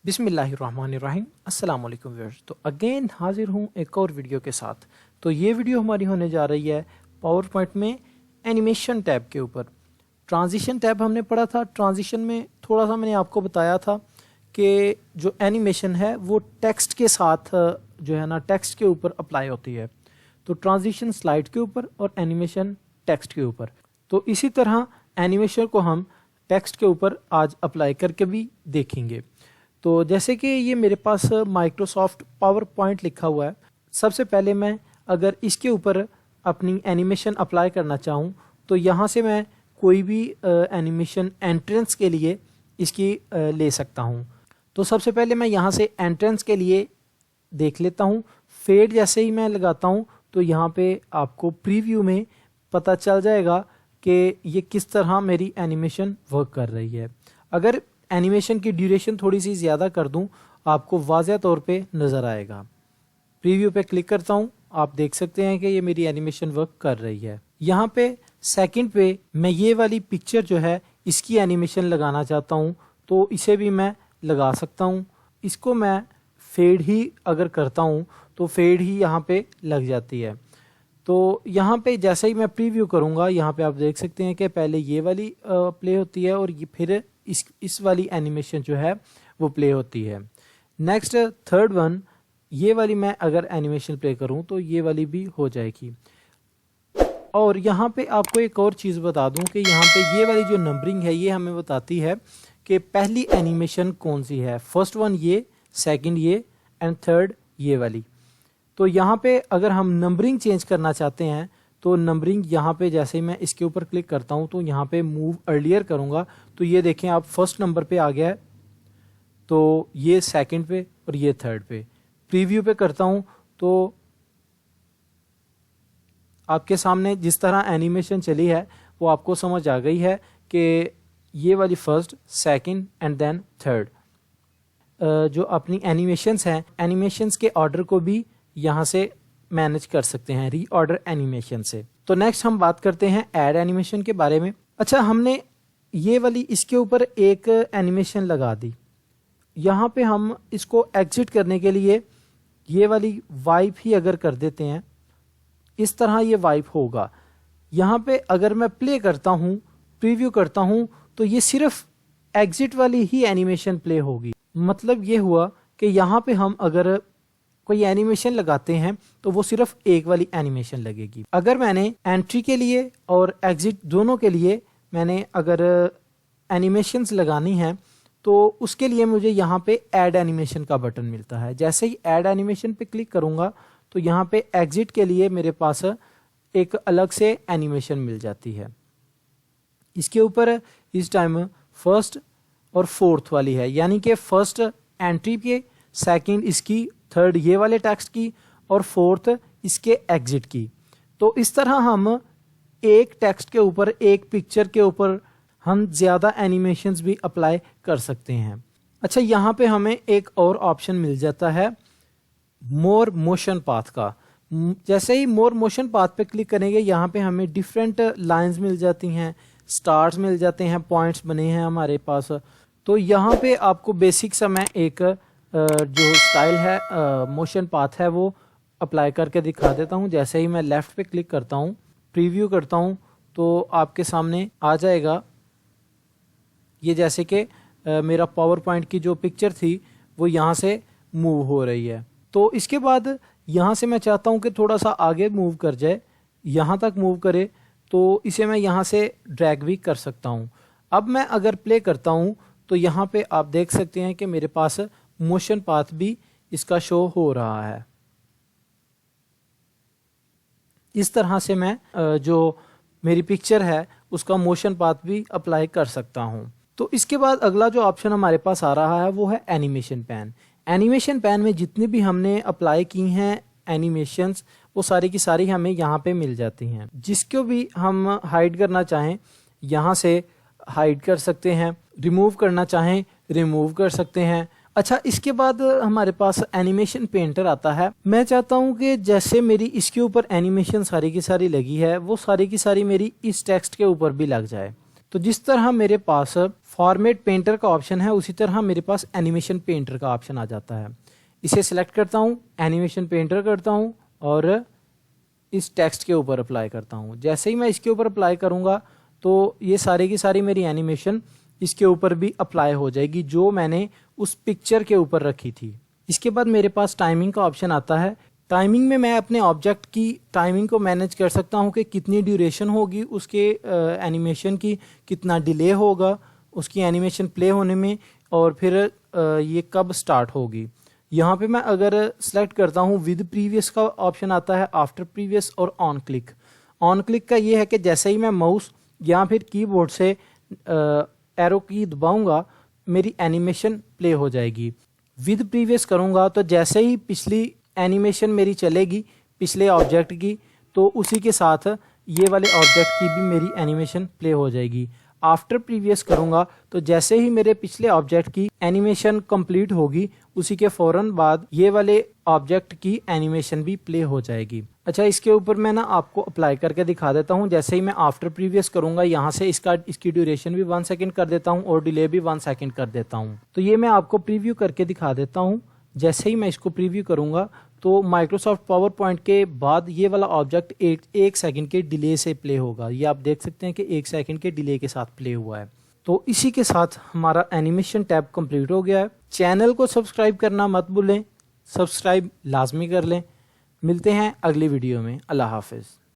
बिस्मिल्लाहिर्रहमानिर्रहीम अस्सलाम वालेकुम व्यूअर्स। तो अगेन हाजिर हूँ एक और वीडियो के साथ। तो ये वीडियो हमारी होने जा रही है पावर पॉइंट में एनिमेशन टैब के ऊपर। ट्रांजिशन टैब हमने पढ़ा था। ट्रांजिशन में थोड़ा सा मैंने आपको बताया था कि जो एनिमेशन है वो टेक्स्ट के साथ जो है ना टेक्स्ट के ऊपर अप्लाई होती है। तो ट्रांजिशन स्लाइड के ऊपर और एनिमेशन टेक्स्ट के ऊपर। तो इसी तरह एनिमेशन को हम टेक्स्ट के ऊपर आज अप्लाई करके भी देखेंगे। तो जैसे कि ये मेरे पास माइक्रोसॉफ्ट पावर पॉइंट लिखा हुआ है। सबसे पहले मैं अगर इसके ऊपर अपनी एनिमेशन अप्लाई करना चाहूँ तो यहाँ से मैं कोई भी एनिमेशन एंट्रेंस के लिए इसकी ले सकता हूँ। तो सबसे पहले मैं यहाँ से एंट्रेंस के लिए देख लेता हूँ। फेड जैसे ही मैं लगाता हूँ तो यहाँ पे आपको प्रीव्यू में पता चल जाएगा कि ये किस तरह मेरी एनिमेशन वर्क कर रही है। अगर एनिमेशन की ड्यूरेशन थोड़ी सी ज़्यादा कर दूं आपको वाज़ह तौर पे नज़र आएगा। प्रीव्यू पे क्लिक करता हूं, आप देख सकते हैं कि ये मेरी एनिमेशन वर्क कर रही है। यहाँ पे सेकंड पे मैं ये वाली पिक्चर जो है इसकी एनिमेशन लगाना चाहता हूँ तो इसे भी मैं लगा सकता हूँ। इसको मैं फेड ही अगर करता हूँ तो फेड ही यहाँ पे लग जाती है। तो यहाँ पे जैसे ही मैं प्रीव्यू करूँगा यहाँ पे आप देख सकते हैं कि पहले ये वाली प्ले होती है और ये फिर इस वाली एनिमेशन जो है वो प्ले होती है। नेक्स्ट थर्ड वन, ये वाली मैं अगर एनिमेशन प्ले करूं तो ये वाली भी हो जाएगी। और यहाँ पे आपको एक और चीज़ बता दूं कि यहाँ पे ये वाली जो नंबरिंग है ये हमें बताती है कि पहली एनिमेशन कौन सी है। फर्स्ट वन ये, सेकंड ये एंड थर्ड ये वाली। तो यहाँ पे अगर हम नंबरिंग चेंज करना चाहते हैं तो नंबरिंग यहाँ पे जैसे ही मैं इसके ऊपर क्लिक करता हूँ तो यहाँ पे मूव अर्लियर करूँगा तो ये देखें आप फर्स्ट नंबर पे आ गया है, तो ये सेकंड पे और ये थर्ड पे। प्रीव्यू पे करता हूँ तो आपके सामने जिस तरह एनिमेशन चली है वो आपको समझ आ गई है कि ये वाली first, second and then third. जो अपनी एनिमेशंस हैं, एनिमेशंस के ऑर्डर को भी यहाँ से मैनेज कर सकते हैं रीऑर्डर एनिमेशन से। तो नेक्स्ट हम बात करते हैं ऐड एनिमेशन के बारे में। अच्छा, हमने ये वाली इसके ऊपर एक एनिमेशन लगा दी। यहाँ पे हम इसको एग्जिट करने के लिए ये वाली वाइप ही अगर कर देते हैं, इस तरह ये वाइप होगा। यहाँ पे अगर मैं प्ले करता हूँ, प्रीव्यू करता हूँ तो ये सिर्फ एग्जिट वाली ही एनिमेशन प्ले होगी। मतलब ये हुआ कि यहाँ पे हम अगर कोई एनिमेशन लगाते हैं तो वो सिर्फ एक वाली एनिमेशन लगेगी। अगर मैंने एंट्री के लिए और एग्जिट दोनों के लिए मैंने अगर एनिमेशंस लगानी है तो उसके लिए मुझे यहाँ पे ऐड एनिमेशन का बटन मिलता है। जैसे ही ऐड एनिमेशन पे क्लिक करूँगा तो यहाँ पे एग्जिट के लिए मेरे पास एक अलग से एनिमेशन मिल जाती है। इसके ऊपर इस टाइम फर्स्ट और फोर्थ वाली है, यानी कि फर्स्ट एंट्री के, सेकंड इसकी, थर्ड ये वाले टेक्स्ट की और फोर्थ इसके एग्जिट की। तो इस तरह हम एक टेक्स्ट के ऊपर, एक पिक्चर के ऊपर हम ज़्यादा एनिमेशंस भी अप्लाई कर सकते हैं। अच्छा, यहाँ पे हमें एक और ऑप्शन मिल जाता है मोर मोशन पाथ का। जैसे ही मोर मोशन पाथ पे क्लिक करेंगे यहाँ पे हमें डिफरेंट लाइंस मिल जाती हैं, स्टार्स मिल जाते हैं, पॉइंट्स बने हैं हमारे पास। तो यहाँ पे आपको बेसिक सा मैं एक जो स्टाइल है मोशन पाथ है वो अप्लाई करके दिखा देता हूँ। जैसे ही मैं लेफ़्ट पे क्लिक करता हूँ, प्रीव्यू करता हूँ तो आपके सामने आ जाएगा ये, जैसे कि मेरा पावर पॉइंट की जो पिक्चर थी वो यहाँ से मूव हो रही है। तो इसके बाद यहाँ से मैं चाहता हूँ कि थोड़ा सा आगे मूव कर जाए, यहाँ तक मूव करे, तो इसे मैं यहाँ से ड्रैग भी कर सकता हूँ। अब मैं अगर प्ले करता हूँ तो यहाँ पे आप देख सकते हैं कि मेरे पास मोशन पाथ भी इसका शो हो रहा है। इस तरह से मैं जो मेरी पिक्चर है उसका मोशन पाथ भी अप्लाई कर सकता हूं। तो इसके बाद अगला जो ऑप्शन हमारे पास आ रहा है वो है एनिमेशन पैन। एनिमेशन पैन में जितनी भी हमने अप्लाई की हैं एनिमेशंस वो सारी की सारी हमें यहाँ पे मिल जाती हैं। जिसको भी हम हाइड करना चाहें यहाँ से हाइड कर सकते हैं, रिमूव करना चाहें रिमूव कर सकते हैं। अच्छा, इसके बाद हमारे पास एनिमेशन पेंटर आता है। मैं चाहता हूं कि जैसे मेरी इसके ऊपर एनिमेशन सारी की सारी लगी है वो सारी की सारी मेरी इस टेक्स्ट के ऊपर भी लग जाए। तो जिस तरह मेरे पास फॉर्मेट पेंटर का ऑप्शन है उसी तरह मेरे पास एनिमेशन पेंटर का ऑप्शन आ जाता है। इसे सिलेक्ट करता हूँ, एनिमेशन पेंटर करता हूँ और इस टेक्स्ट के ऊपर अप्लाई करता हूँ। जैसे ही मैं इसके ऊपर अप्लाई करूँगा तो ये सारी की सारी मेरी एनिमेशन इसके ऊपर भी अप्लाई हो जाएगी जो मैंने उस पिक्चर के ऊपर रखी थी। इसके बाद मेरे पास टाइमिंग का ऑप्शन आता है। टाइमिंग में मैं अपने ऑब्जेक्ट की टाइमिंग को मैनेज कर सकता हूँ कि कितनी ड्यूरेशन होगी उसके एनिमेशन की, कितना डिले होगा उसकी एनिमेशन प्ले होने में और फिर ये कब स्टार्ट होगी। यहाँ पे मैं अगर सेलेक्ट करता हूँ विद प्रीवियस का ऑप्शन आता है, आफ्टर प्रीवियस और ऑन क्लिक। ऑन क्लिक का ये है कि जैसे ही मैं माउस या फिर कीबोर्ड से एरो की दबाऊंगा मेरी एनिमेशन प्ले हो जाएगी। विद प्रीवियस करूँगा तो जैसे ही पिछली एनिमेशन मेरी चलेगी पिछले ऑब्जेक्ट की तो उसी के साथ ये वाले ऑब्जेक्ट की भी मेरी एनिमेशन प्ले हो जाएगी। आफ्टर प्रीवियस करूँगा तो जैसे ही मेरे पिछले ऑब्जेक्ट की एनिमेशन कंप्लीट होगी उसी के फ़ौरन बाद ये वाले ऑब्जेक्ट की एनिमेशन भी प्ले हो जाएगी। अच्छा, इसके ऊपर मैं ना आपको अप्लाई करके दिखा देता हूँ। जैसे ही मैं आफ्टर प्रीवियस करूँगा यहाँ से इसकी ड्यूरेशन भी 1 सेकंड कर देता हूँ और डिले भी 1 सेकंड कर देता हूँ। तो ये मैं आपको प्रीव्यू करके दिखा देता हूँ। जैसे ही मैं इसको प्रीव्यू करूँगा तो माइक्रोसॉफ्ट पावर पॉइंट के बाद ये वाला ऑब्जेक्ट एक सेकंड के डिले से प्ले होगा। ये आप देख सकते हैं कि 1 सेकंड के डिले के साथ प्ले हुआ है। तो इसी के साथ हमारा एनिमेशन टैब कंप्लीट हो गया है। चैनल को सब्सक्राइब करना मत भूलें, सब्सक्राइब लाजमी कर लें। मिलते हैं अगली वीडियो में। अल्लाह हाफिज़।